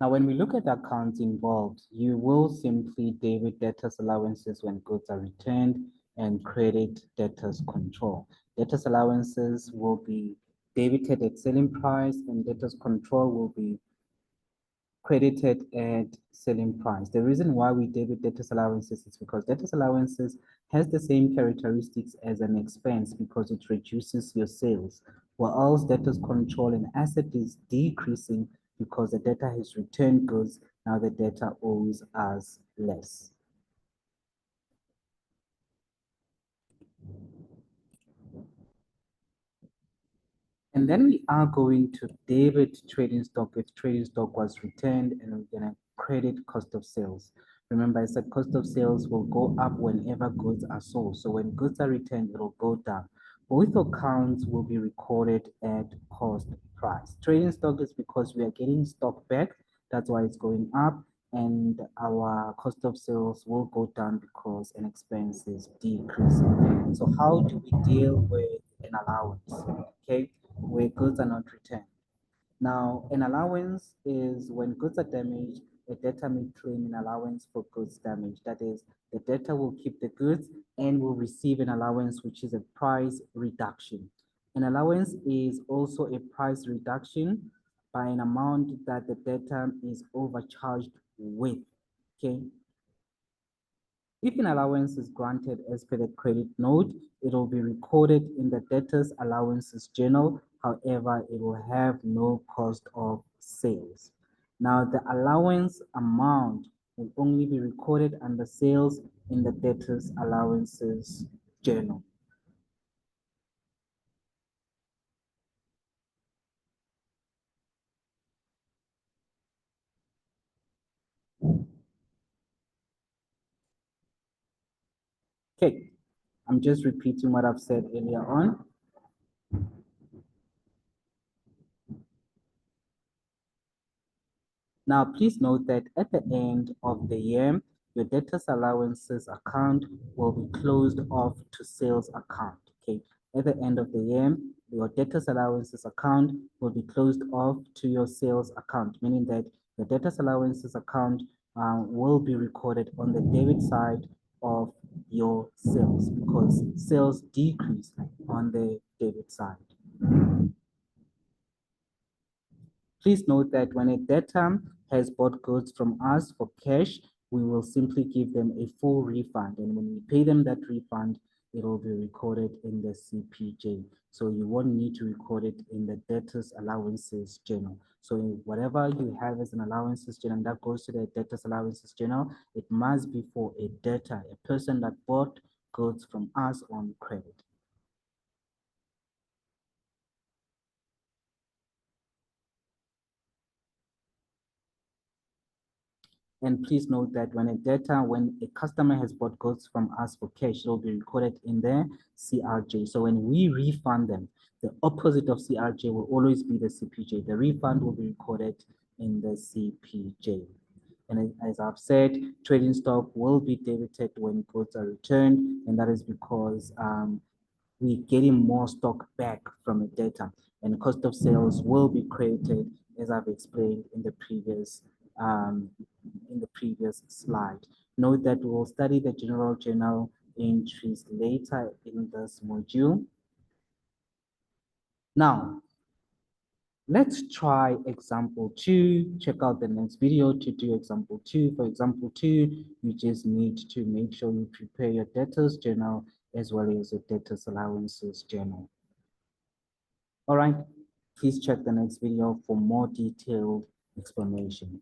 Now, when we look at the accounts involved, you will simply debit debtors allowances when goods are returned and credit debtors control. Debtors allowances will be debited at selling price and debtors control will be credited at selling price. The reason why we debit debtors allowances is because debtors allowances has the same characteristics as an expense because it reduces your sales, while debtors control an asset is decreasing because the debtor has returned goods, now the debtor owes us less. And then we are going to debit trading stock if trading stock was returned, and we're going to credit cost of sales. Remember, I said cost of sales will go up whenever goods are sold. So when goods are returned, it will go down. Both accounts will be recorded at cost price. Trading stock is because we are getting stock back. That's why it's going up. And our cost of sales will go down because an expense is decreasing. So how do we deal with an allowance? Okay, where goods are not returned. Now, an allowance is when goods are damaged, a debtor may claim an allowance for goods damaged. That is, the debtor will keep the goods and will receive an allowance, which is a price reduction. An allowance is also a price reduction by an amount that the debtor is overcharged with. Okay. If an allowance is granted as per the credit note, it will be recorded in the debtor's allowances journal. However, it will have no cost of sales. Now, the allowance amount will only be recorded under sales in the debtor's allowances journal. Okay, I'm just repeating what I've said earlier on. Now, please note that at the end of the year, your debtors allowances account will be closed off to sales account. Okay, at the end of the year, your debtors allowances account will be closed off to your sales account, meaning that the debtors allowances account will be recorded on the debit side of your sales because sales decrease on the debit side. Please note that when a debtor has bought goods from us for cash, we will simply give them a full refund. And when we pay them that refund, it will be recorded in the CPJ. So you won't need to record it in the debtors allowances journal. So whatever you have as an allowances journal that goes to the debtors allowances journal, it must be for a debtor, a person that bought goods from us on credit. And please note that when a customer has bought goods from us for cash, it will be recorded in the CRJ. So when we refund them, the opposite of CRJ will always be the CPJ. The refund will be recorded in the CPJ. And as I've said, trading stock will be debited when goods are returned, and that is because we're getting more stock back from a debtor, and cost of sales will be created, as I've explained in the previous slide. Note that we will study the general journal entries later in this module. Now, let's try example 2. Check out the next video to do example 2. For example 2, you just need to make sure you prepare your debtors journal as well as your debtors allowances journal. All right, please check the next video for more detailed explanation.